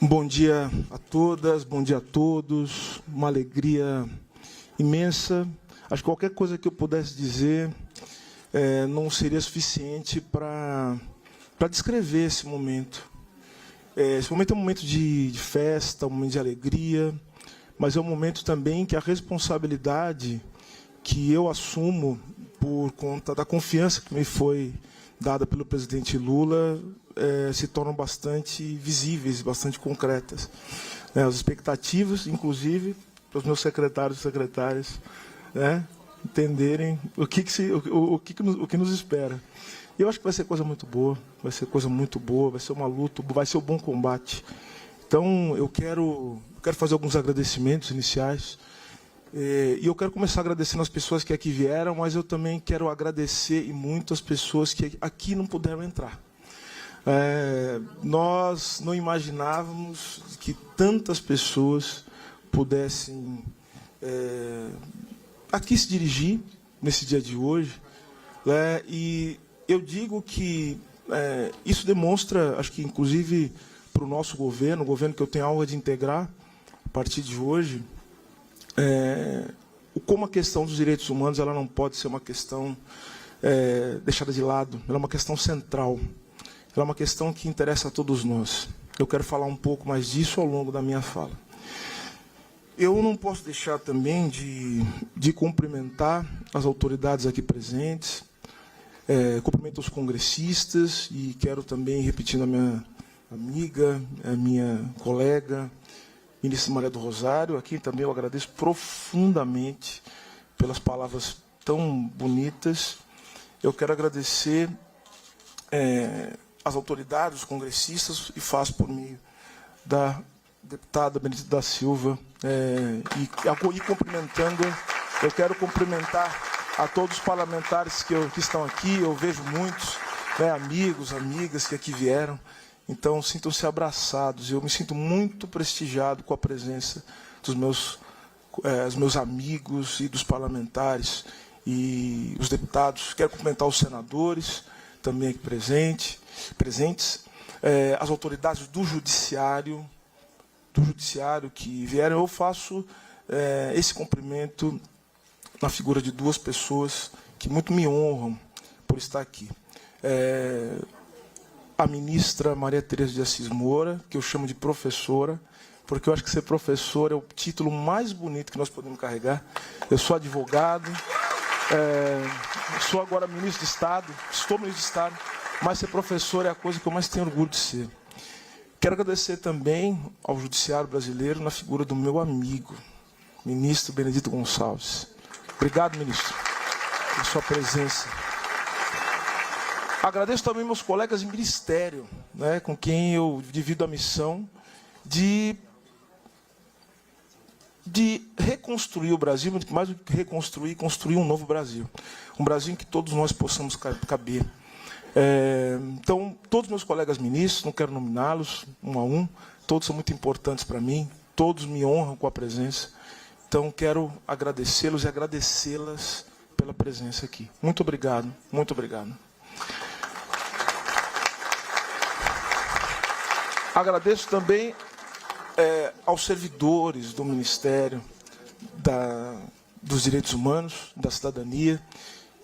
Bom dia a todas, bom dia a todos. Uma alegria imensa. Acho que qualquer coisa que eu pudesse dizer não seria suficiente para descrever esse momento. Esse momento é um momento de festa, um momento de alegria, mas é um momento também que a responsabilidade que eu assumo por conta da confiança que me foi dada pelo presidente Lula se tornam bastante visíveis, bastante concretas. As expectativas, inclusive, para os meus secretários e secretárias entenderem o que nos espera. E eu acho que vai ser coisa muito boa, vai ser uma luta, vai ser um bom combate. Então, eu quero fazer alguns agradecimentos iniciais. E eu quero começar agradecendo as pessoas que aqui vieram, mas eu também quero agradecer e muito as pessoas que aqui não puderam entrar. Nós não imaginávamos que tantas pessoas pudessem aqui se dirigir nesse dia de hoje. E eu digo que isso demonstra, acho que inclusive para o nosso governo, o governo que eu tenho a honra de integrar a partir de hoje, como a questão dos direitos humanos ela não pode ser uma questão deixada de lado, ela é uma questão central, ela é uma questão que interessa a todos nós. Eu quero falar um pouco mais disso ao longo da minha fala. Eu não posso deixar também de cumprimentar as autoridades aqui presentes, cumprimento os congressistas e quero também, repetindo a minha amiga, a minha colega, ministra Maria do Rosário, aqui também eu agradeço profundamente pelas palavras tão bonitas. Eu quero agradecer as autoridades, os congressistas, e faço por meio da deputada Benedita da Silva, e cumprimentando, eu quero cumprimentar a todos os parlamentares que estão aqui, eu vejo muitos, amigos, amigas que aqui vieram. Então, sintam-se abraçados. Eu me sinto muito prestigiado com a presença dos meus amigos e dos parlamentares e os deputados. Quero cumprimentar os senadores, também aqui presentes, as autoridades do judiciário que vieram. Eu faço esse cumprimento na figura de duas pessoas que muito me honram por estar aqui. A ministra Maria Tereza de Assis Moura, que eu chamo de professora, porque eu acho que ser professor é o título mais bonito que nós podemos carregar. Eu sou advogado, sou agora ministro de Estado, estou ministro de Estado, mas ser professor é a coisa que eu mais tenho orgulho de ser. Quero agradecer também ao Judiciário brasileiro na figura do meu amigo, ministro Benedito Gonçalves. Obrigado, ministro, pela sua presença. Agradeço também meus colegas de ministério, com quem eu divido a missão de reconstruir o Brasil, muito mais do que reconstruir, construir um novo Brasil. Um Brasil em que todos nós possamos caber. Então, todos meus colegas ministros, não quero nominá-los um a um, todos são muito importantes para mim, todos me honram com a presença. Então, quero agradecê-los e agradecê-las pela presença aqui. Muito obrigado, muito obrigado. Agradeço também aos servidores do Ministério dos Direitos Humanos, da Cidadania,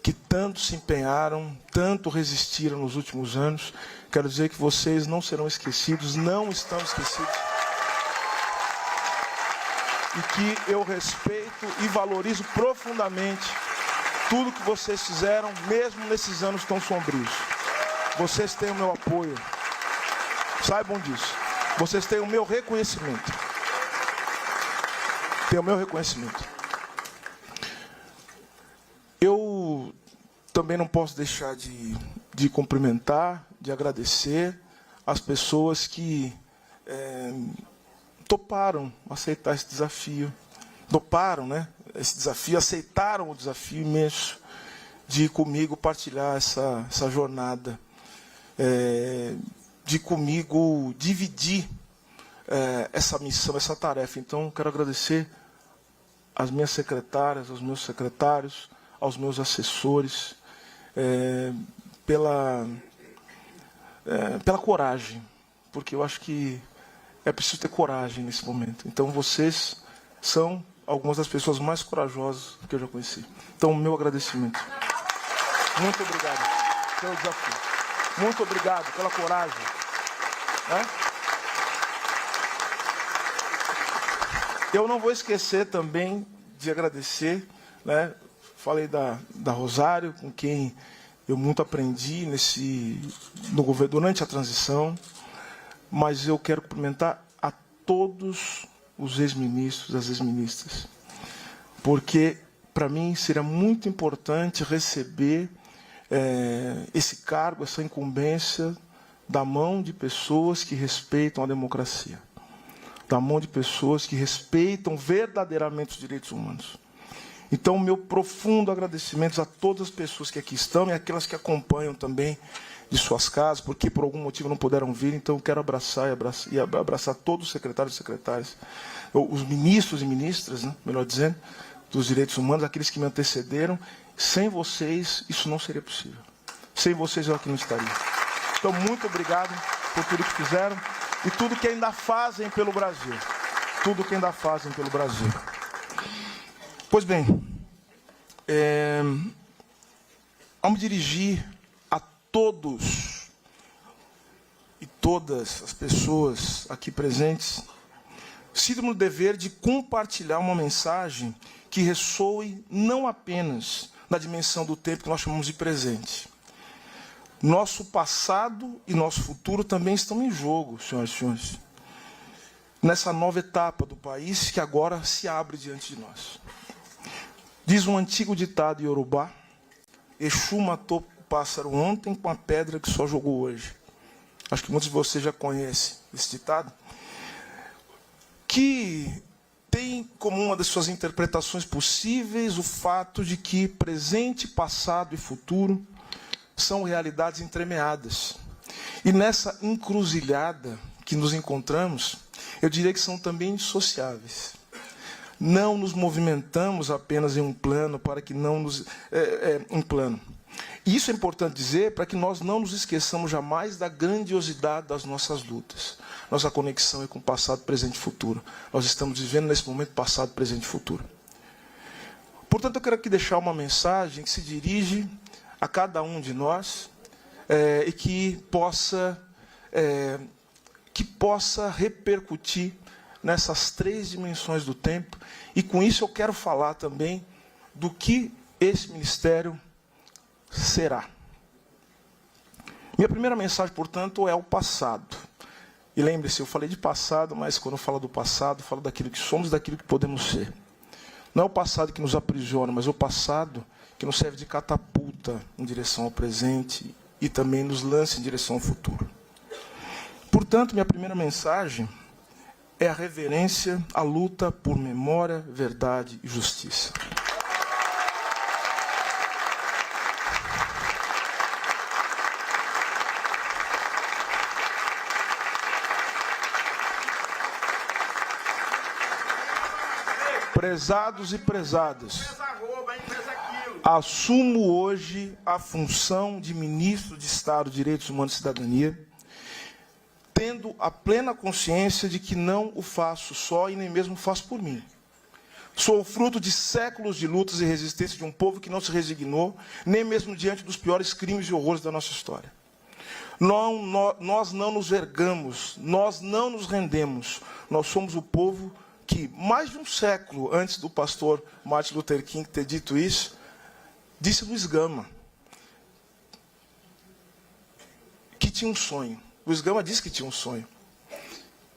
que tanto se empenharam, tanto resistiram nos últimos anos. Quero dizer que vocês não serão esquecidos, não estão esquecidos. E que eu respeito e valorizo profundamente tudo que vocês fizeram, mesmo nesses anos tão sombrios. Vocês têm o meu apoio. Saibam disso. Vocês têm o meu reconhecimento. Têm o meu reconhecimento. Eu também não posso deixar de cumprimentar, de agradecer as pessoas que toparam aceitar esse desafio. Toparam, esse desafio, aceitaram o desafio imenso de comigo partilhar essa jornada. De comigo dividir essa missão, essa tarefa. Então, quero agradecer às minhas secretárias, aos meus secretários, aos meus assessores, pela coragem, porque eu acho que é preciso ter coragem nesse momento. Então, vocês são algumas das pessoas mais corajosas que eu já conheci. Então, meu agradecimento. Muito obrigado pelo desafio. Muito obrigado pela coragem. Eu não vou esquecer também de agradecer, falei da Rosário, com quem eu muito aprendi no governo durante a transição, mas eu quero cumprimentar a todos os ex-ministros, as ex-ministras, porque para mim seria muito importante receber esse cargo, essa incumbência da mão de pessoas que respeitam a democracia, da mão de pessoas que respeitam verdadeiramente os direitos humanos. Então, meu profundo agradecimento a todas as pessoas que aqui estão e aquelas que acompanham também de suas casas, porque por algum motivo não puderam vir. Então, eu quero abraçar todos os secretários e secretárias, os ministros e ministras, melhor dizendo, dos direitos humanos, aqueles que me antecederam. Sem vocês, isso não seria possível. Sem vocês, eu aqui não estaria. Então, muito obrigado por tudo que fizeram e tudo que ainda fazem pelo Brasil. Tudo que ainda fazem pelo Brasil. Pois bem, ao me dirigir a todos e todas as pessoas aqui presentes, sinto-me no dever de compartilhar uma mensagem que ressoe não apenas na dimensão do tempo que nós chamamos de presente. Nosso passado e nosso futuro também estão em jogo, senhoras e senhores, nessa nova etapa do país que agora se abre diante de nós. Diz um antigo ditado iorubá: Exu matou o pássaro ontem com a pedra que só jogou hoje. Acho que muitos de vocês já conhecem esse ditado, que tem como uma das suas interpretações possíveis o fato de que presente, passado e futuro são realidades entremeadas. E nessa encruzilhada que nos encontramos, eu diria que são também indissociáveis. Não nos movimentamos apenas em um plano para que não nos... um plano. E isso é importante dizer para que nós não nos esqueçamos jamais da grandiosidade das nossas lutas. Nossa conexão é com passado, presente e futuro. Nós estamos vivendo nesse momento passado, presente e futuro. Portanto, eu quero aqui deixar uma mensagem que se dirige a cada um de nós e que possa repercutir nessas três dimensões do tempo. E com isso eu quero falar também do que esse ministério será. Minha primeira mensagem, portanto, é o passado. E lembre-se, eu falei de passado, mas quando eu falo do passado, eu falo daquilo que somos, daquilo que podemos ser. Não é o passado que nos aprisiona, mas o passado que nos serve de catapulta em direção ao presente e também nos lança em direção ao futuro. Portanto, minha primeira mensagem é a reverência, a luta por memória, verdade e justiça. Prezados e prezadas, assumo hoje a função de ministro de Estado de Direitos Humanos e Cidadania, tendo a plena consciência de que não o faço só e nem mesmo faço por mim. Sou fruto de séculos de lutas e resistência de um povo que não se resignou, nem mesmo diante dos piores crimes e horrores da nossa história. Nós não nos vergamos, nós não nos rendemos. Nós somos o povo que, mais de um século antes do pastor Martin Luther King ter dito isso, disse Luiz Gama, que tinha um sonho. Luiz Gama disse que tinha um sonho,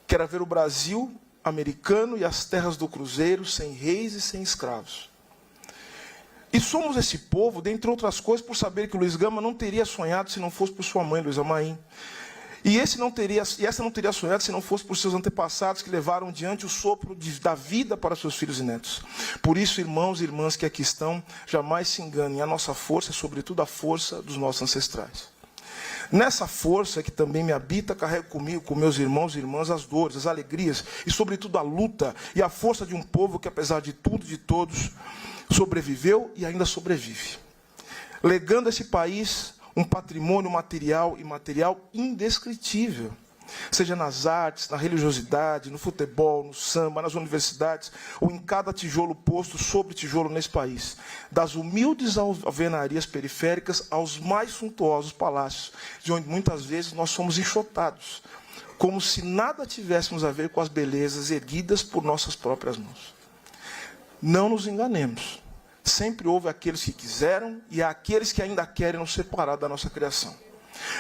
que era ver o Brasil americano e as terras do Cruzeiro sem reis e sem escravos. E somos esse povo, dentre outras coisas, por saber que o Luiz Gama não teria sonhado se não fosse por sua mãe, Luísa Maim. E essa não teria sonhado se não fosse por seus antepassados que levaram diante o sopro da vida para seus filhos e netos. Por isso, irmãos e irmãs que aqui estão, jamais se enganem. A nossa força é, sobretudo, a força dos nossos ancestrais. Nessa força que também me habita, carrego comigo, com meus irmãos e irmãs, as dores, as alegrias e, sobretudo, a luta e a força de um povo que, apesar de tudo e de todos, sobreviveu e ainda sobrevive. Legando a esse país um patrimônio material e imaterial indescritível. Seja nas artes, na religiosidade, no futebol, no samba, nas universidades, ou em cada tijolo posto sobre tijolo nesse país. Das humildes alvenarias periféricas aos mais suntuosos palácios, de onde muitas vezes nós somos enxotados, como se nada tivéssemos a ver com as belezas erguidas por nossas próprias mãos. Não nos enganemos. Sempre houve aqueles que quiseram e há aqueles que ainda querem nos separar da nossa criação.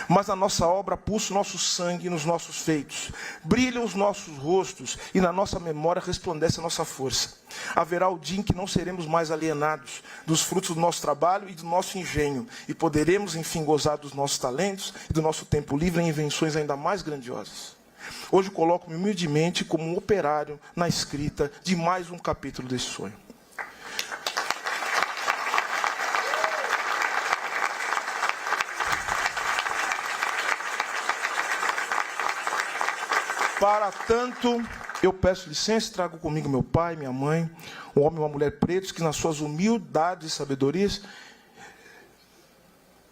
Mas a nossa obra pulsa o nosso sangue nos nossos feitos, brilham os nossos rostos e na nossa memória resplandece a nossa força. Haverá o dia em que não seremos mais alienados dos frutos do nosso trabalho e do nosso engenho, e poderemos, enfim, gozar dos nossos talentos e do nosso tempo livre em invenções ainda mais grandiosas. Hoje coloco-me humildemente como um operário na escrita de mais um capítulo desse sonho. Para tanto, eu peço licença e trago comigo meu pai, minha mãe, um homem e uma mulher pretos que, nas suas humildades e sabedorias,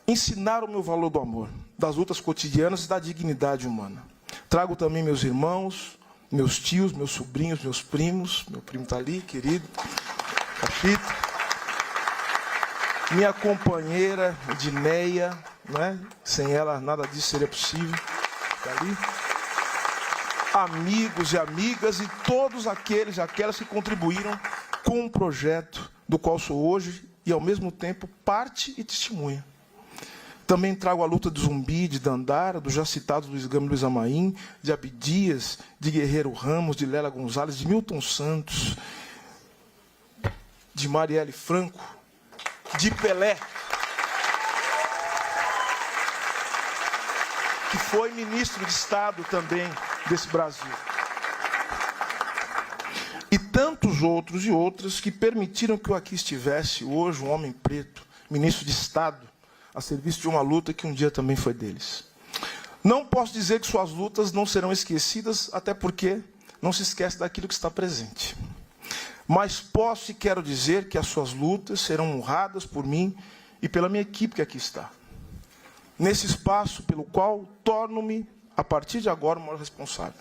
ensinaram o meu valor do amor, das lutas cotidianas e da dignidade humana. Trago também meus irmãos, meus tios, meus sobrinhos, meus primos. Meu primo está ali, querido, Capita. Minha companheira, Dineia, né? Sem ela nada disso seria possível. Está ali. Amigos e amigas e todos aqueles e aquelas que contribuíram com um projeto do qual sou hoje e, ao mesmo tempo, parte e testemunha. Também trago a luta de Zumbi, de Dandara, dos já citados Luiz Gama e Luiz Amaim, de Abdias, de Guerreiro Ramos, de Lélia Gonzalez, de Milton Santos, de Marielle Franco, de Pelé, que foi ministro de Estado também desse Brasil. E tantos outros e outras que permitiram que eu aqui estivesse hoje, um homem preto, ministro de Estado, a serviço de uma luta que um dia também foi deles. Não posso dizer que suas lutas não serão esquecidas, até porque não se esquece daquilo que está presente. Mas posso e quero dizer que as suas lutas serão honradas por mim e pela minha equipe que aqui está. Nesse espaço pelo qual torno-me, a partir de agora, o maior responsável.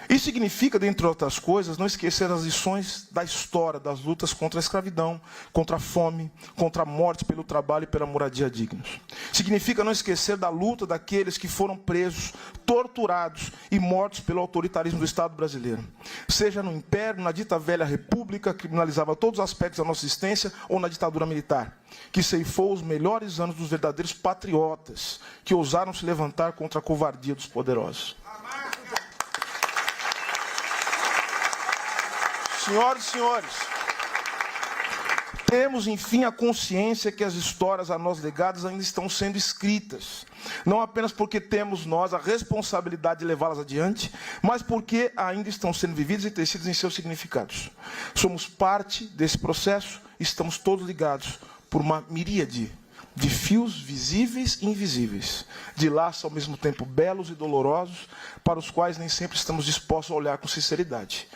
Isso significa, dentre outras coisas, não esquecer as lições da história, das lutas contra a escravidão, contra a fome, contra a morte pelo trabalho e pela moradia dignos. Significa não esquecer da luta daqueles que foram presos, torturados e mortos pelo autoritarismo do Estado brasileiro. Seja no Império, na dita velha República, que criminalizava todos os aspectos da nossa existência, ou na ditadura militar, que ceifou os melhores anos dos verdadeiros patriotas, que ousaram se levantar contra a covardia dos poderosos. Senhoras e senhores, temos, enfim, a consciência que as histórias a nós legadas ainda estão sendo escritas. Não apenas porque temos nós a responsabilidade de levá-las adiante, mas porque ainda estão sendo vividas e tecidas em seus significados. Somos parte desse processo, estamos todos ligados por uma miríade de fios visíveis e invisíveis, de laços ao mesmo tempo belos e dolorosos, para os quais nem sempre estamos dispostos a olhar com sinceridade.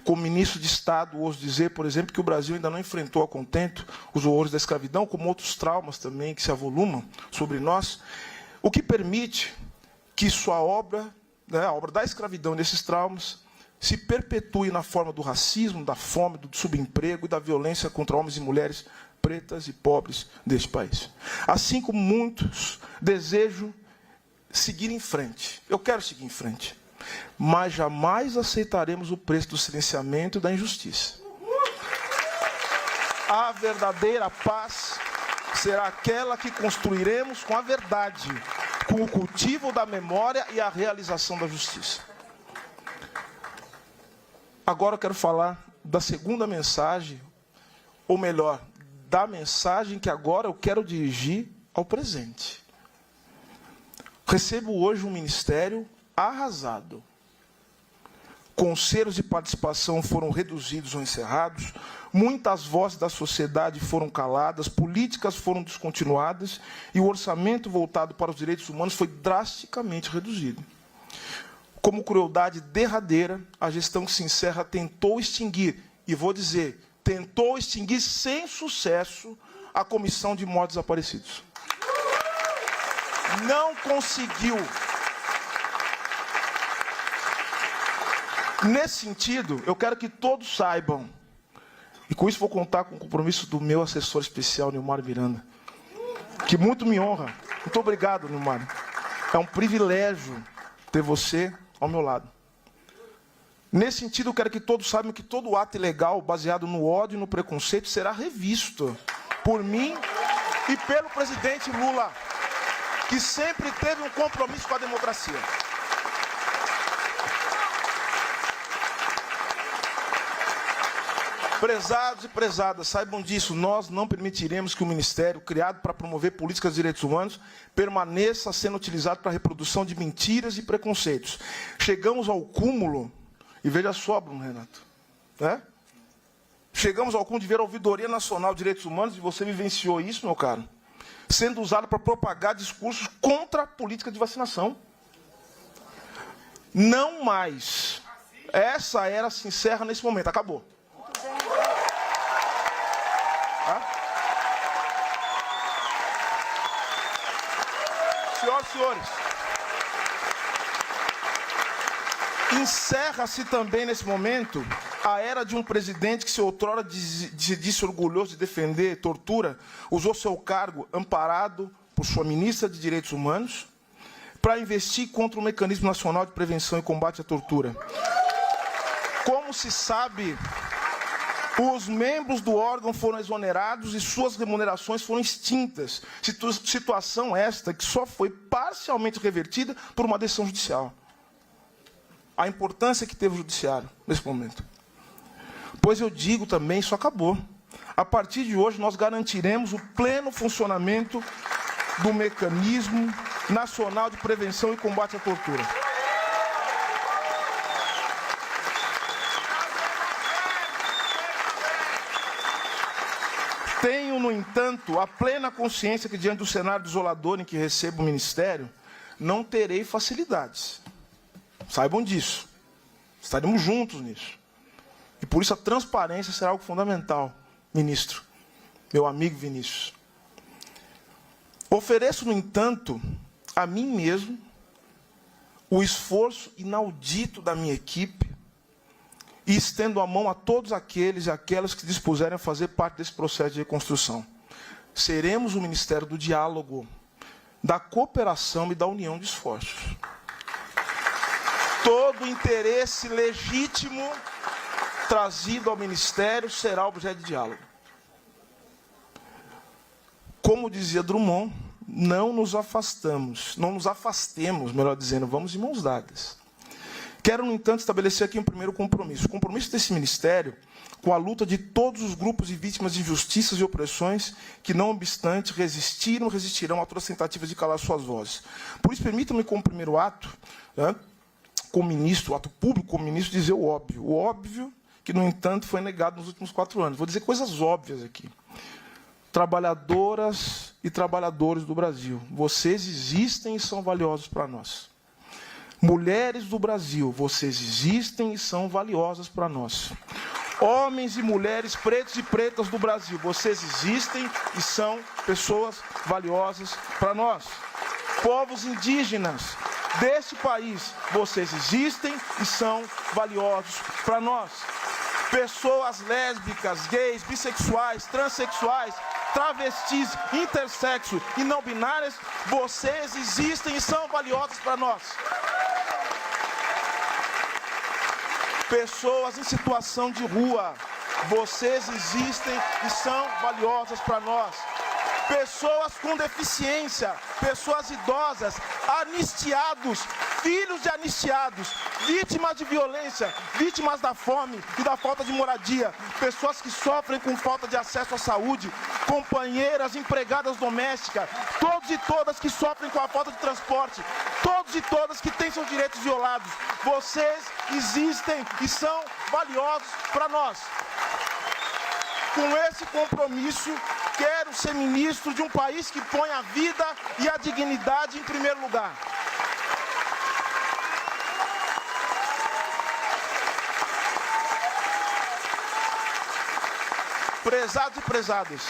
Como ministro de Estado, ouso dizer, por exemplo, que o Brasil ainda não enfrentou a contento os horrores da escravidão, como outros traumas também que se avolumam sobre nós, o que permite que sua obra, né, a obra da escravidão desses traumas, se perpetue na forma do racismo, da fome, do subemprego e da violência contra homens e mulheres pretas e pobres deste país. Assim como muitos desejam seguir em frente. Eu quero seguir em frente. Mas jamais aceitaremos o preço do silenciamento e da injustiça. A verdadeira paz será aquela que construiremos com a verdade, com o cultivo da memória e a realização da justiça. Agora eu quero falar da segunda mensagem, ou melhor, da mensagem que agora eu quero dirigir ao presente. Recebo hoje um ministério arrasado. Conselhos de participação foram reduzidos ou encerrados, muitas vozes da sociedade foram caladas, políticas foram descontinuadas e o orçamento voltado para os direitos humanos foi drasticamente reduzido. Como crueldade derradeira, a gestão que se encerra tentou extinguir, e vou dizer, tentou extinguir sem sucesso a Comissão de Mortos Desaparecidos. Não conseguiu. Nesse sentido, eu quero que todos saibam, e com isso vou contar com o compromisso do meu assessor especial, Nilmar Miranda, que muito me honra. Muito obrigado, Nilmar. É um privilégio ter você ao meu lado. Nesse sentido, eu quero que todos saibam que todo ato ilegal baseado no ódio e no preconceito será revisto por mim e pelo presidente Lula, que sempre teve um compromisso com a democracia. Prezados e prezadas, saibam disso, nós não permitiremos que o Ministério, criado para promover políticas de direitos humanos, permaneça sendo utilizado para a reprodução de mentiras e preconceitos. Chegamos ao cúmulo, e veja só, Bruno Renato, né? Chegamos ao cúmulo de ver a Ouvidoria Nacional de Direitos Humanos, e você vivenciou isso, meu caro, sendo usado para propagar discursos contra a política de vacinação. Não mais. Essa era se encerra nesse momento, acabou. Senhoras e senhores, encerra-se também nesse momento a era de um presidente que, se outrora disse orgulhoso de defender tortura, usou seu cargo amparado por sua ministra de Direitos Humanos para investir contra o Mecanismo Nacional de Prevenção e Combate à Tortura. Como se sabe, os membros do órgão foram exonerados e suas remunerações foram extintas. Situação esta que só foi parcialmente revertida por uma decisão judicial. A importância que teve o judiciário nesse momento. Pois eu digo também, isso acabou. A partir de hoje, nós garantiremos o pleno funcionamento do Mecanismo Nacional de Prevenção e Combate à Tortura. Tenho, no entanto, a plena consciência que, diante do cenário desolador em que recebo o Ministério, não terei facilidades. Saibam disso. Estaremos juntos nisso. E por isso a transparência será algo fundamental, ministro, meu amigo Vinícius. Ofereço, no entanto, a mim mesmo, o esforço inaudito da minha equipe, e estendo a mão a todos aqueles e aquelas que se dispuserem a fazer parte desse processo de reconstrução. Seremos o Ministério do Diálogo, da cooperação e da união de esforços. Todo interesse legítimo trazido ao Ministério será objeto de diálogo. Como dizia Drummond, não nos afastemos, melhor dizendo, vamos de mãos dadas. Quero, no entanto, estabelecer aqui um primeiro compromisso. O compromisso desse Ministério com a luta de todos os grupos e vítimas de injustiças e opressões que, não obstante, resistirão a todas as tentativas de calar suas vozes. Por isso, permitam-me, como primeiro ato, né, como ministro, o ato público como ministro, dizer o óbvio. O óbvio que, no entanto, foi negado nos últimos 4 anos. Vou dizer coisas óbvias aqui. Trabalhadoras e trabalhadores do Brasil, vocês existem e são valiosos para nós. Mulheres do Brasil, vocês existem e são valiosas para nós. Homens e mulheres, pretos e pretas do Brasil, vocês existem e são pessoas valiosas para nós. Povos indígenas deste país, vocês existem e são valiosos para nós. Pessoas lésbicas, gays, bissexuais, transexuais, travestis, intersexo e não binárias, vocês existem e são valiosos para nós. Pessoas em situação de rua, vocês existem e são valiosas para nós. Pessoas com deficiência, pessoas idosas, anistiados, filhos de anistiados, vítimas de violência, vítimas da fome e da falta de moradia, pessoas que sofrem com falta de acesso à saúde, companheiras, empregadas domésticas, todos e todas que sofrem com a falta de transporte, todos e todas que têm seus direitos violados, vocês existem e são valiosos para nós. Com esse compromisso, quero ser ministro de um país que põe a vida e a dignidade em primeiro lugar. Prezados e prezadas,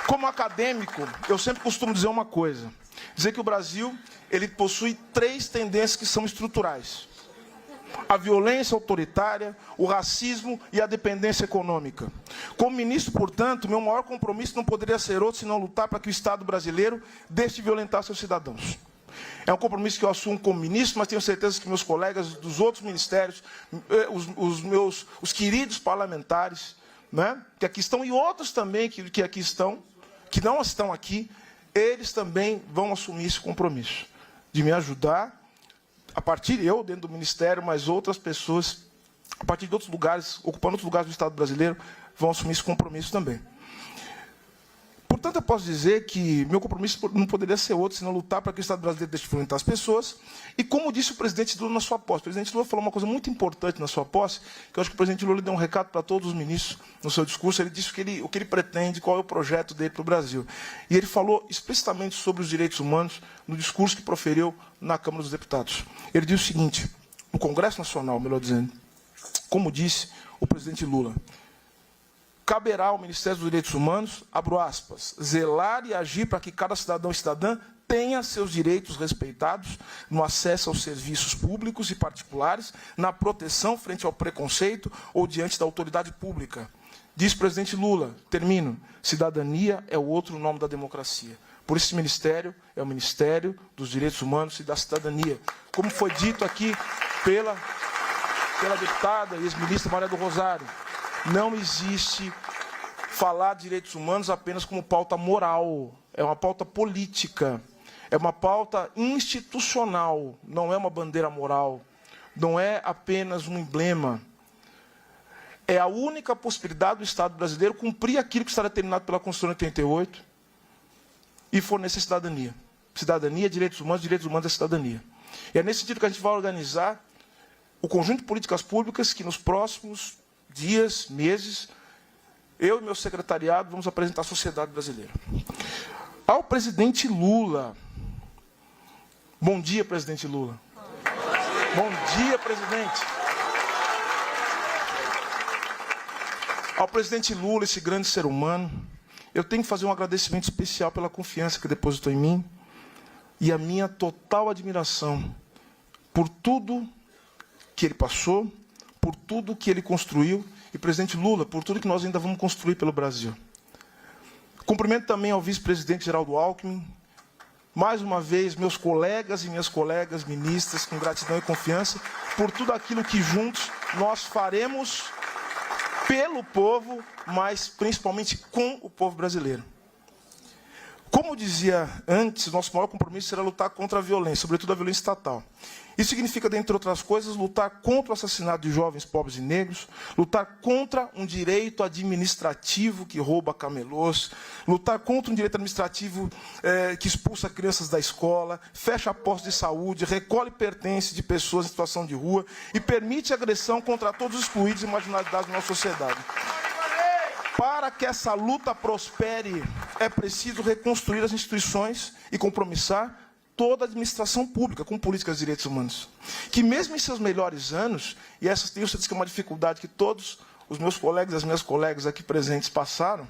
como acadêmico, eu sempre costumo dizer uma coisa. Dizer que o Brasil, ele possui 3 tendências que são estruturais. a violência autoritária, o racismo e a dependência econômica. Como ministro, portanto, meu maior compromisso não poderia ser outro senão lutar para que o Estado brasileiro deixe de violentar seus cidadãos. É um compromisso que eu assumo como ministro, mas tenho certeza que meus colegas dos outros ministérios, os queridos parlamentares, né, que aqui estão, e outros também que aqui estão, que não estão aqui, eles também vão assumir esse compromisso de me ajudar, a partir eu dentro do Ministério, mas outras pessoas, a partir de outros lugares, ocupando outros lugares do Estado brasileiro, vão assumir esse compromisso também. Portanto, eu posso dizer que meu compromisso não poderia ser outro, senão lutar para que o Estado brasileiro deixe de violentar as pessoas. E como disse o presidente Lula na sua posse, o presidente Lula falou uma coisa muito importante na sua posse, que eu acho que o presidente Lula deu um recado para todos os ministros no seu discurso. Ele disse o que ele pretende, qual é o projeto dele para o Brasil. E ele falou explicitamente sobre os direitos humanos no discurso que proferiu na Câmara dos Deputados. Ele disse o seguinte, no Congresso Nacional, melhor dizendo, como disse o presidente Lula: caberá ao Ministério dos Direitos Humanos, abro aspas, zelar e agir para que cada cidadão e cidadã tenha seus direitos respeitados no acesso aos serviços públicos e particulares, na proteção frente ao preconceito ou diante da autoridade pública. Diz o presidente Lula, termino, cidadania é o outro nome da democracia. Por isso, esse ministério é o Ministério dos Direitos Humanos e da Cidadania. Como foi dito aqui pela deputada e ex-ministra Maria do Rosário, não existe falar de direitos humanos apenas como pauta moral. É uma pauta política. É uma pauta institucional. Não é uma bandeira moral. Não é apenas um emblema. É a única possibilidade do Estado brasileiro cumprir aquilo que está determinado pela Constituição de 88 e fornecer cidadania. Cidadania, direitos humanos é cidadania. E é nesse sentido que a gente vai organizar o conjunto de políticas públicas que nos próximos dias, meses, eu e meu secretariado vamos apresentar à sociedade brasileira. Ao presidente Lula. Bom dia, presidente Lula. Bom dia, presidente. Ao presidente Lula, esse grande ser humano, eu tenho que fazer um agradecimento especial pela confiança que depositou em mim e a minha total admiração por tudo que ele passou, por tudo que ele construiu, e, presidente Lula, por tudo que nós ainda vamos construir pelo Brasil. Cumprimento também ao vice-presidente Geraldo Alckmin, mais uma vez, meus colegas e minhas colegas ministras, com gratidão e confiança, por tudo aquilo que juntos nós faremos pelo povo, mas principalmente com o povo brasileiro. Como dizia antes, nosso maior compromisso será lutar contra a violência, sobretudo a violência estatal. Isso significa, dentre outras coisas, lutar contra o assassinato de jovens pobres e negros, lutar contra um direito administrativo que rouba camelôs, lutar contra um direito administrativo que expulsa crianças da escola, fecha postos de saúde, recolhe pertences de pessoas em situação de rua e permite agressão contra todos os excluídos e marginalizados da nossa sociedade. Para que essa luta prospere, é preciso reconstruir as instituições e compromissar toda a administração pública com políticas de direitos humanos. Que mesmo em seus melhores anos, e essa tenho certeza que é uma dificuldade que todos os meus colegas e as minhas colegas aqui presentes passaram,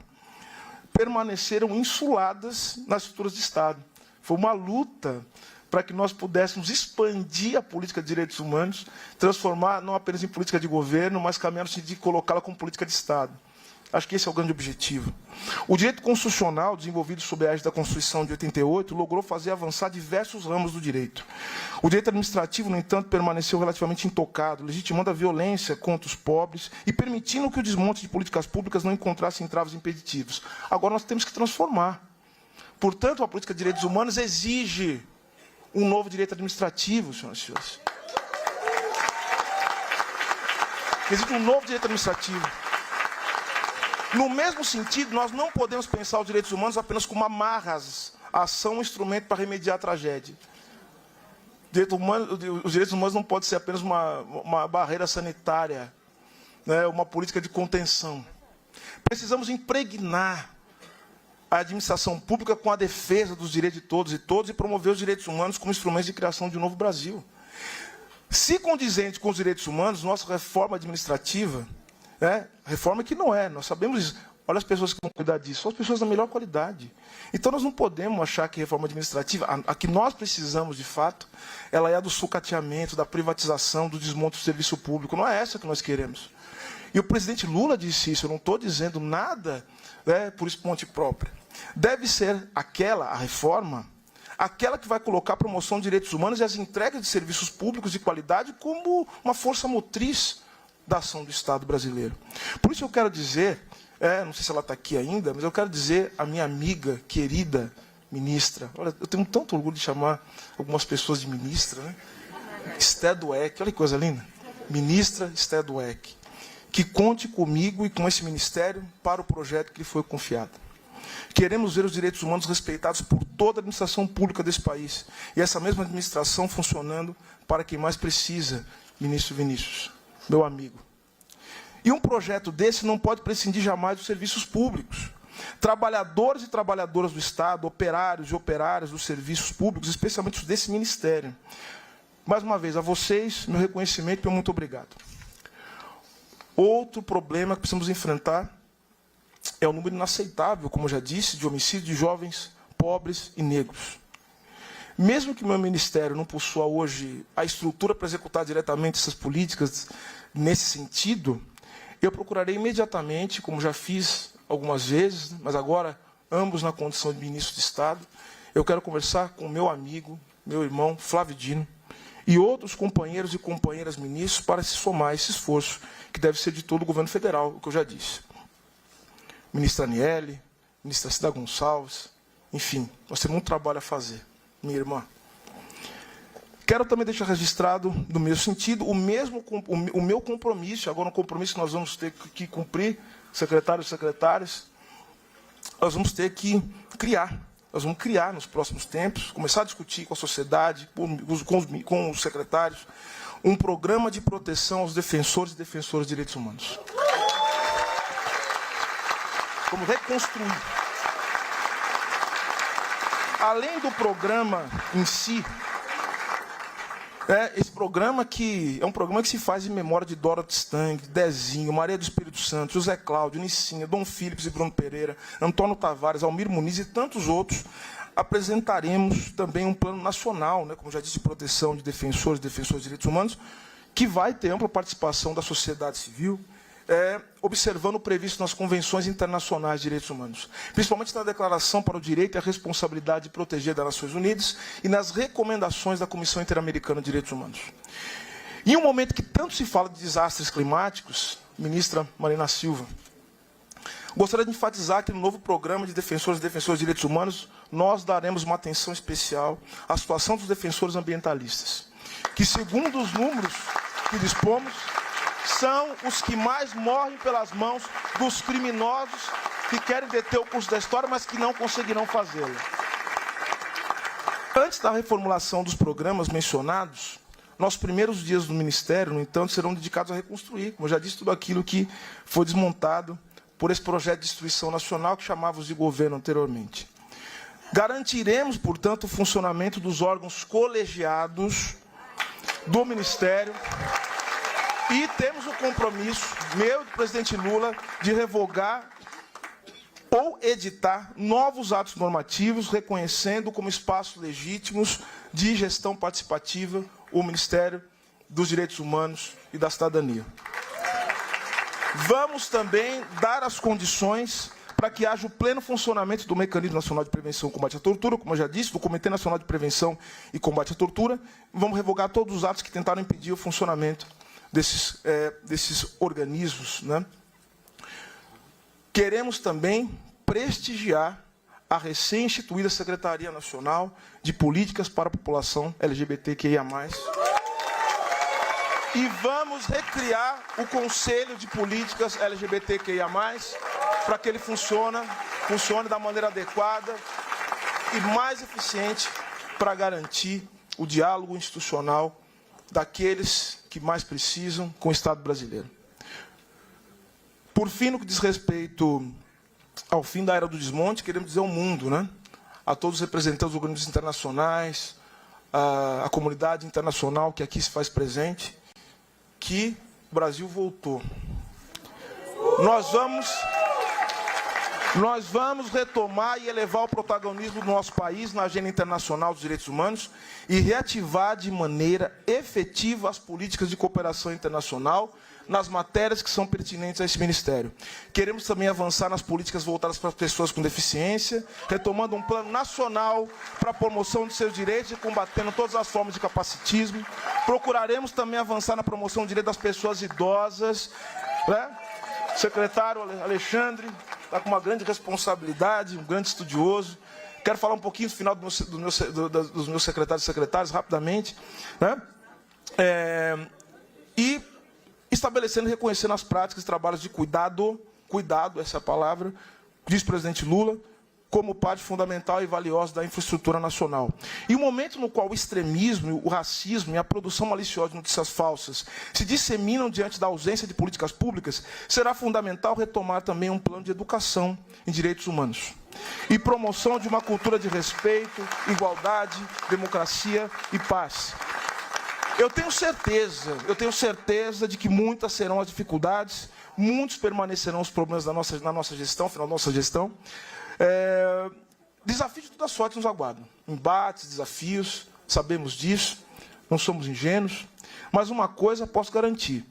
permaneceram insuladas nas estruturas de Estado. Foi uma luta para que nós pudéssemos expandir a política de direitos humanos, transformar não apenas em política de governo, mas caminhar no sentido de colocá-la como política de Estado. Acho que esse é o grande objetivo. O direito constitucional, desenvolvido sob a égide da Constituição de 88, logrou fazer avançar diversos ramos do direito. O direito administrativo, no entanto, permaneceu relativamente intocado, legitimando a violência contra os pobres e permitindo que o desmonte de políticas públicas não encontrasse entraves impeditivos. Agora nós temos que transformar. Portanto, a política de direitos humanos exige um novo direito administrativo, senhoras e senhores. Exige um novo direito administrativo. No mesmo sentido, nós não podemos pensar os direitos humanos apenas como amarras, ação, instrumento para remediar a tragédia. Os direitos humanos não podem ser apenas uma barreira sanitária, né, uma política de contenção. Precisamos impregnar a administração pública com a defesa dos direitos de todos e promover os direitos humanos como instrumentos de criação de um novo Brasil. Se condizente com os direitos humanos, nossa reforma administrativa, reforma que não é, nós sabemos isso, Olha as pessoas que vão cuidar disso, são as pessoas da melhor qualidade. Então nós não podemos achar que a reforma administrativa, a que nós precisamos de fato, ela é a do sucateamento, da privatização, do desmonte do serviço público. Não é essa que nós queremos. E o presidente Lula disse isso, eu não estou dizendo nada, né, por esponte própria. Deve ser a reforma, aquela que vai colocar a promoção de direitos humanos e as entregas de serviços públicos de qualidade como uma força motriz da ação do Estado brasileiro. Por isso eu quero dizer, não sei se ela está aqui ainda, mas eu quero dizer à minha amiga, querida ministra, olha, eu tenho tanto orgulho de chamar algumas pessoas de ministra, né? Esté Dweck, olha que coisa linda. Ministra Esté Dweck, que conte comigo e com esse ministério para o projeto que lhe foi confiado. Queremos ver os direitos humanos respeitados por toda a administração pública desse país. E essa mesma administração funcionando para quem mais precisa, ministro Vinícius, meu amigo. E um projeto desse não pode prescindir jamais dos serviços públicos. Trabalhadores e trabalhadoras do Estado, operários e operárias dos serviços públicos, especialmente os desse ministério. Mais uma vez, a vocês, meu reconhecimento e meu muito obrigado. Outro problema que precisamos enfrentar é o número inaceitável, como eu já disse, de homicídios de jovens pobres e negros. Mesmo que o meu ministério não possua hoje a estrutura para executar diretamente essas políticas nesse sentido, eu procurarei imediatamente, como já fiz algumas vezes, mas agora ambos na condição de ministro de Estado, eu quero conversar com meu amigo, meu irmão Flávio Dino, e outros companheiros e companheiras ministros para se somar a esse esforço, que deve ser de todo o governo federal, o que eu já disse. Ministra Aniele, ministra Cida Gonçalves, enfim, nós temos muito trabalho a fazer, minha irmã. Quero também deixar registrado, no mesmo sentido, o meu compromisso, agora um compromisso que nós vamos ter que cumprir, secretários e secretárias, nós vamos ter que criar. Nós vamos criar nos próximos tempos, começar a discutir com a sociedade, com os secretários, um programa de proteção aos defensores e defensoras de direitos humanos. Vamos reconstruir. Além do programa em si, esse programa que é um programa que se faz em memória de Dorothy Stang, Dezinho, Maria do Espírito Santo, José Cláudio, Nicinha, Dom Philips e Bruno Pereira, Antônio Tavares, Almir Muniz e tantos outros. Apresentaremos também um plano nacional, como já disse, de proteção de defensores e defensores de direitos humanos, que vai ter ampla participação da sociedade civil, observando o previsto nas convenções internacionais de direitos humanos, principalmente na Declaração para o Direito e a Responsabilidade de Proteger das Nações Unidas e nas recomendações da Comissão Interamericana de Direitos Humanos. Em um momento que tanto se fala de desastres climáticos, ministra Marina Silva, gostaria de enfatizar que no novo programa de defensores e defensoras de direitos humanos, nós daremos uma atenção especial à situação dos defensores ambientalistas, que, segundo os números que dispomos, são os que mais morrem pelas mãos dos criminosos que querem deter o curso da história, mas que não conseguirão fazê-lo. Antes da reformulação dos programas mencionados, nossos primeiros dias do Ministério, no entanto, serão dedicados a reconstruir, como eu já disse, tudo aquilo que foi desmontado por esse projeto de destruição nacional que chamávamos de governo anteriormente. Garantiremos, portanto, o funcionamento dos órgãos colegiados do Ministério. E temos o compromisso, meu e do presidente Lula, de revogar ou editar novos atos normativos, reconhecendo como espaços legítimos de gestão participativa o Ministério dos Direitos Humanos e da Cidadania. Vamos também dar as condições para que haja o pleno funcionamento do Mecanismo Nacional de Prevenção e Combate à Tortura, como eu já disse, do Comitê Nacional de Prevenção e Combate à Tortura. Vamos revogar todos os atos que tentaram impedir o funcionamento desses organismos. Queremos também prestigiar a recém-instituída Secretaria Nacional de Políticas para a População LGBTQIA+. E vamos recriar o Conselho de Políticas LGBTQIA+, para que ele funcione da maneira adequada e mais eficiente para garantir o diálogo institucional daqueles que mais precisam com o Estado brasileiro. Por fim, no que diz respeito ao fim da Era do Desmonte, queremos dizer ao mundo, a todos os representantes dos organismos internacionais, a comunidade internacional que aqui se faz presente, que o Brasil voltou. Nós vamos Nós vamos retomar e elevar o protagonismo do nosso país na agenda internacional dos direitos humanos e reativar de maneira efetiva as políticas de cooperação internacional nas matérias que são pertinentes a esse Ministério. Queremos também avançar nas políticas voltadas para as pessoas com deficiência, retomando um plano nacional para a promoção de seus direitos e combatendo todas as formas de capacitismo. Procuraremos também avançar na promoção do direito das pessoas idosas, né? O secretário Alexandre está com uma grande responsabilidade, um grande estudioso. Quero falar um pouquinho no final dos meus secretários e secretárias, rapidamente, né? E estabelecendo e reconhecendo as práticas e trabalhos de cuidado, essa é a palavra, diz o presidente Lula, como parte fundamental e valiosa da infraestrutura nacional. E o momento no qual o extremismo, o racismo e a produção maliciosa de notícias falsas se disseminam diante da ausência de políticas públicas, será fundamental retomar também um plano de educação em direitos humanos e promoção de uma cultura de respeito, igualdade, democracia e paz. Eu tenho certeza de que muitas serão as dificuldades, muitos permanecerão os problemas na nossa gestão, final da nossa gestão. Desafios de toda sorte nos aguardam. Embates, desafios, sabemos disso, não somos ingênuos, mas uma coisa posso garantir: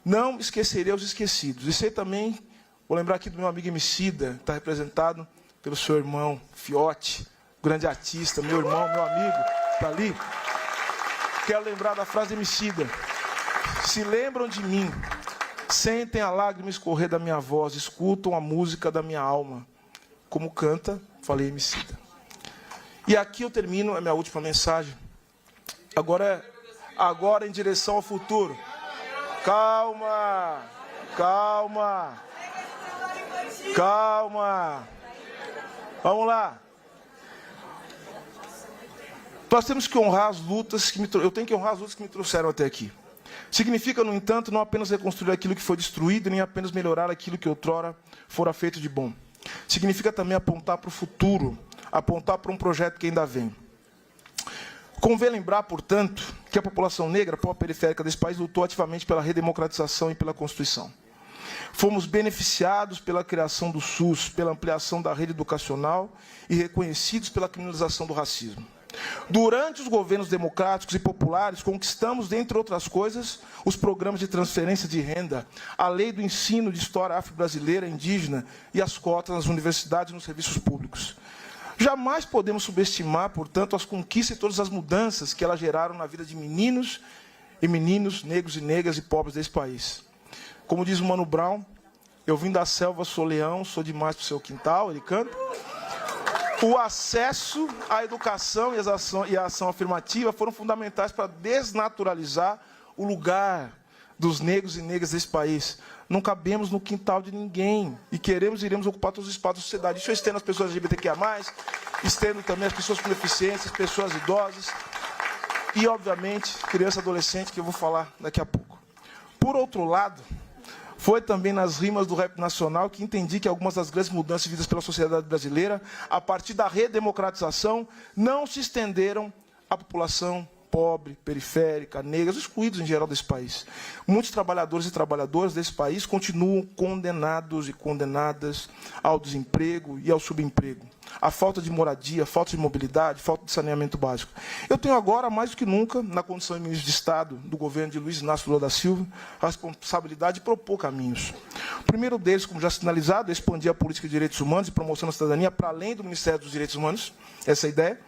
não esquecerei os esquecidos. E sei também, vou lembrar aqui do meu amigo Emicida, que está representado pelo seu irmão Fiote, grande artista, meu irmão, meu amigo, está ali. Quero lembrar da frase Emicida: se lembram de mim, sentem a lágrima escorrer da minha voz, escutam a música da minha alma. Como canta, falei Emicida. E aqui eu termino a minha última mensagem. Agora em direção ao futuro. Calma, calma, calma. Vamos lá. Nós temos que honrar as lutas eu tenho que honrar as lutas que me trouxeram até aqui. Significa, no entanto, não apenas reconstruir aquilo que foi destruído, nem apenas melhorar aquilo que outrora fora feito de bom. Significa também apontar para o futuro, apontar para um projeto que ainda vem. Convém lembrar, portanto, que a população negra, pobre periférica desse país, lutou ativamente pela redemocratização e pela Constituição. Fomos beneficiados pela criação do SUS, pela ampliação da rede educacional e reconhecidos pela criminalização do racismo. Durante os governos democráticos e populares, conquistamos, dentre outras coisas, os programas de transferência de renda, a lei do ensino de história afro-brasileira, indígena e as cotas nas universidades e nos serviços públicos. Jamais podemos subestimar, portanto, as conquistas e todas as mudanças que elas geraram na vida de meninos e meninos, negros e negras e pobres desse país. Como diz o Mano Brown, eu vim da selva, sou leão, sou demais para o seu quintal, ele canta. O acesso à educação e a ação afirmativa foram fundamentais para desnaturalizar o lugar dos negros e negras desse país. Não cabemos no quintal de ninguém e queremos e iremos ocupar todos os espaços da sociedade. Isso eu estendo as pessoas LGBTQIA+, estendo também as pessoas com deficiências, pessoas idosas e, obviamente, criança e adolescente, que eu vou falar daqui a pouco. Por outro lado, foi também nas rimas do rap nacional que entendi que algumas das grandes mudanças vividas pela sociedade brasileira, a partir da redemocratização, não se estenderam à população pobre, periférica, negras, excluídos em geral desse país. Muitos trabalhadores e trabalhadoras desse país continuam condenados e condenadas ao desemprego e ao subemprego, à falta de moradia, falta de mobilidade, falta de saneamento básico. Eu tenho agora, mais do que nunca, na condição de ministro de Estado do governo de Luiz Inácio Lula da Silva, a responsabilidade de propor caminhos. O primeiro deles, como já sinalizado, é expandir a política de direitos humanos e promoção da cidadania para além do Ministério dos Direitos Humanos, essa é a ideia.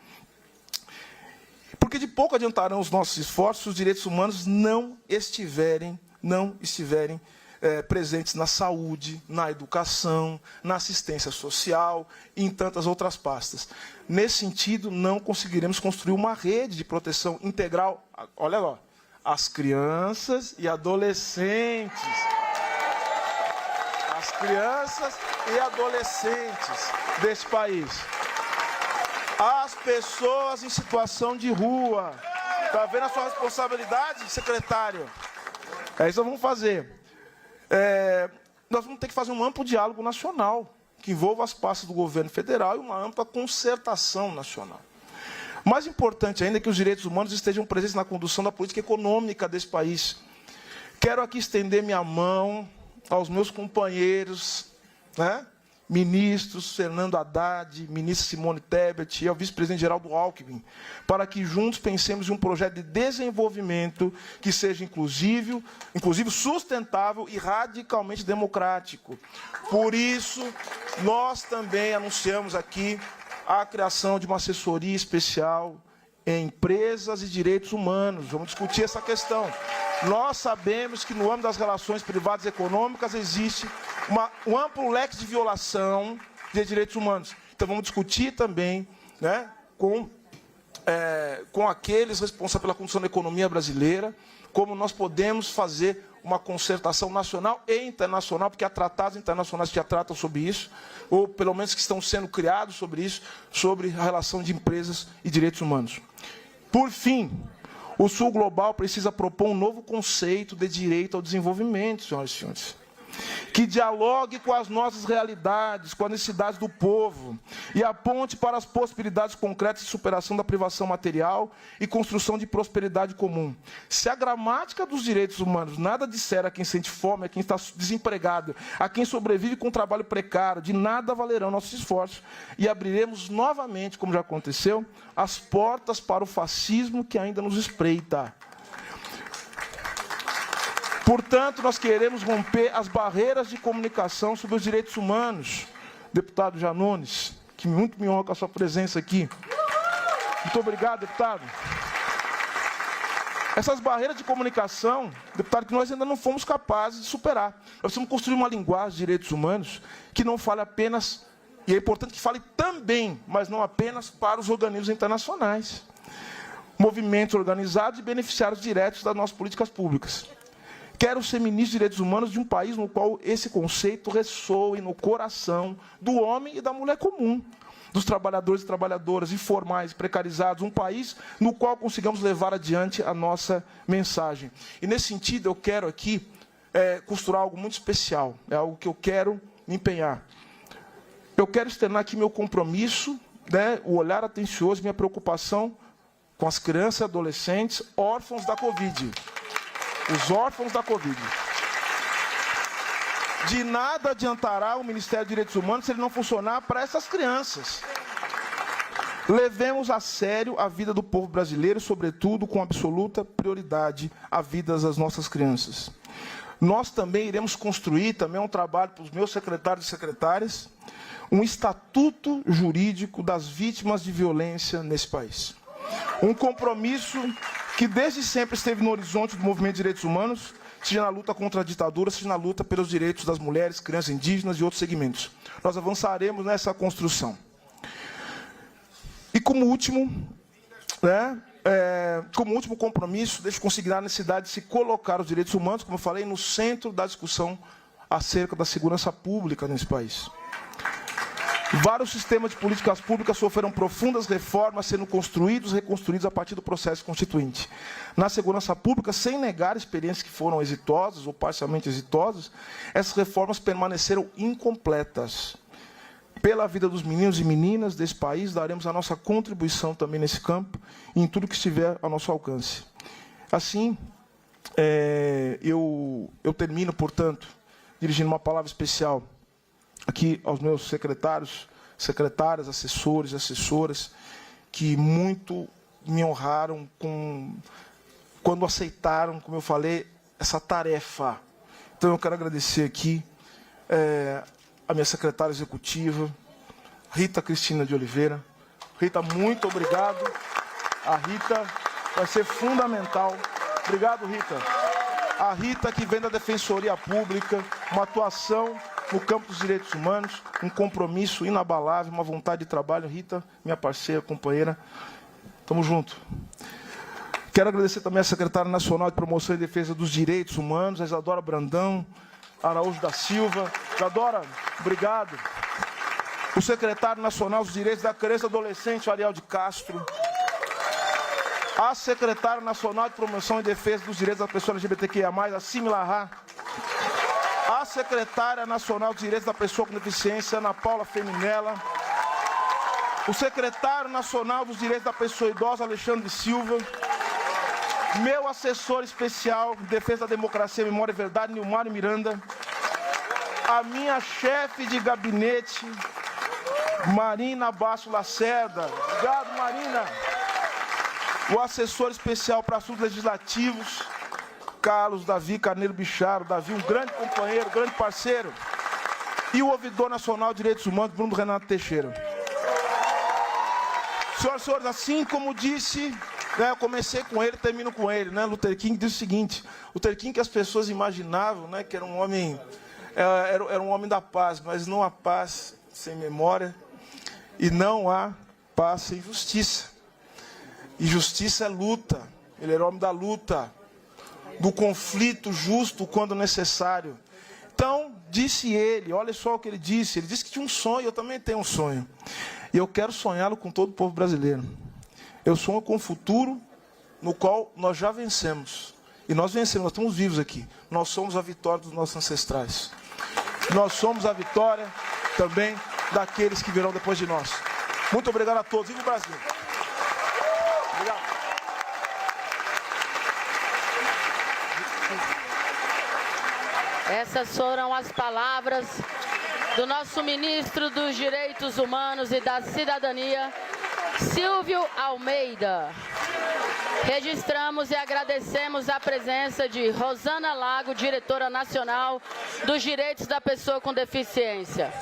Porque de pouco adiantarão os nossos esforços se os direitos humanos não estiverem presentes na saúde, na educação, na assistência social e em tantas outras pastas. Nesse sentido, não conseguiremos construir uma rede de proteção integral, olha lá, às crianças e adolescentes. As crianças e adolescentes desse país. As pessoas em situação de rua. Está vendo a sua responsabilidade, secretário? É isso que vamos fazer. Nós vamos ter que fazer um amplo diálogo nacional, que envolva as pastas do governo federal e uma ampla concertação nacional. Mais importante ainda é que os direitos humanos estejam presentes na condução da política econômica desse país. Quero aqui estender minha mão aos meus companheiros, né, ministros Fernando Haddad, ministra Simone Tebet e ao vice-presidente Geraldo Alckmin, para que juntos pensemos em um projeto de desenvolvimento que seja inclusivo, sustentável e radicalmente democrático. Por isso, nós também anunciamos aqui a criação de uma assessoria especial em empresas e direitos humanos. Vamos discutir essa questão. Nós sabemos que no âmbito das relações privadas e econômicas existe um amplo leque de violação de direitos humanos. Então vamos discutir também, né, com aqueles responsáveis pela condução da economia brasileira, como nós podemos fazer uma concertação nacional e internacional, porque há tratados internacionais que já tratam sobre isso, ou pelo menos que estão sendo criados sobre isso, sobre a relação de empresas e direitos humanos. Por fim, o Sul Global precisa propor um novo conceito de direito ao desenvolvimento, senhoras e senhores, que dialogue com as nossas realidades, com as necessidades do povo, e aponte para as possibilidades concretas de superação da privação material e construção de prosperidade comum. Se a gramática dos direitos humanos nada disser a quem sente fome, a quem está desempregado, a quem sobrevive com um trabalho precário, de nada valerão nossos esforços, e abriremos novamente, como já aconteceu, as portas para o fascismo que ainda nos espreita. Portanto, nós queremos romper as barreiras de comunicação sobre os direitos humanos. Deputado Janones, que muito me honra com a sua presença aqui. Muito obrigado, deputado. Essas barreiras de comunicação, deputado, que nós ainda não fomos capazes de superar. Nós precisamos construir uma linguagem de direitos humanos que não fale apenas, e é importante que fale também, mas não apenas para os organismos internacionais, movimentos organizados e beneficiários diretos das nossas políticas públicas. Quero ser ministro de Direitos Humanos de um país no qual esse conceito ressoe no coração do homem e da mulher comum, dos trabalhadores e trabalhadoras informais, precarizados, um país no qual consigamos levar adiante a nossa mensagem. E, nesse sentido, eu quero aqui costurar algo muito especial, é algo que eu quero me empenhar. Eu quero externar aqui meu compromisso, né, o olhar atencioso, minha preocupação com as crianças e adolescentes órfãos da Covid. Os órfãos da Covid. De nada adiantará o Ministério dos Direitos Humanos se ele não funcionar para essas crianças. Levemos a sério a vida do povo brasileiro, sobretudo com absoluta prioridade a vida das nossas crianças. Nós também iremos construir, também é um trabalho para os meus secretários e secretárias, um estatuto jurídico das vítimas de violência nesse país. Um compromisso que desde sempre esteve no horizonte do movimento de direitos humanos, seja na luta contra a ditadura, seja na luta pelos direitos das mulheres, crianças indígenas e outros segmentos. Nós avançaremos nessa construção. E como último, como último compromisso, deixo consignar a necessidade de se colocar os direitos humanos, como eu falei, no centro da discussão acerca da segurança pública nesse país. Vários sistemas de políticas públicas sofreram profundas reformas, sendo construídos e reconstruídos a partir do processo constituinte. Na segurança pública, sem negar experiências que foram exitosas ou parcialmente exitosas, essas reformas permaneceram incompletas. Pela vida dos meninos e meninas desse país, daremos a nossa contribuição também nesse campo e em tudo que estiver ao nosso alcance. Assim, eu termino, portanto, dirigindo uma palavra especial aqui aos meus secretários, secretárias, assessores e assessoras, que muito me honraram quando aceitaram, como eu falei, essa tarefa. Então, eu quero agradecer aqui a minha secretária executiva, Rita Cristina de Oliveira. Rita, muito obrigado. A Rita vai ser fundamental. Obrigado, Rita. A Rita, que vem da Defensoria Pública, uma atuação no campo dos direitos humanos, um compromisso inabalável, uma vontade de trabalho. Rita, minha parceira, companheira, estamos juntos. Quero agradecer também à Secretária Nacional de Promoção e Defesa dos Direitos Humanos, a Isadora Brandão Araújo da Silva. Isadora, obrigado. O Secretário Nacional dos Direitos da Criança e do Adolescente, Ariel de Castro. A Secretária Nacional de Promoção e Defesa dos Direitos das Pessoas LGBTQIA+, a Simila Rá. A Secretária Nacional dos Direitos da Pessoa com Deficiência, Ana Paula Feminella. O Secretário Nacional dos Direitos da Pessoa Idosa, Alexandre Silva. Meu assessor especial de Defesa da Democracia, Memória e Verdade, Nilmário Miranda. a minha chefe de gabinete, Marina Basso Lacerda. Obrigado, Marina. O assessor especial para assuntos legislativos, Carlos Davi Carneiro Bicharo. Davi, um grande companheiro, grande parceiro. E o ouvidor nacional de direitos humanos, Bruno Renato Teixeira. Senhoras e senhores, assim como disse, né, eu comecei com ele, termino com ele, né? Luther King disse o seguinte: Luther King, que as pessoas imaginavam, né, que era um homem, era um homem da paz, mas não há paz sem memória e não há paz sem justiça. E justiça é luta. Ele era homem da luta, do conflito justo quando necessário. Então, disse ele, olha só o que ele disse que tinha um sonho, eu também tenho um sonho. E eu quero sonhá-lo com todo o povo brasileiro. Eu sonho com um futuro no qual nós já vencemos. E nós vencemos, nós estamos vivos aqui. Nós somos a vitória dos nossos ancestrais. Nós somos a vitória também daqueles que virão depois de nós. Muito obrigado a todos. Viva o Brasil! Obrigado. Essas foram as palavras do nosso ministro dos Direitos Humanos e da Cidadania, Silvio Almeida. Registramos e agradecemos a presença de Rosana Lago, diretora nacional dos Direitos da Pessoa com Deficiência.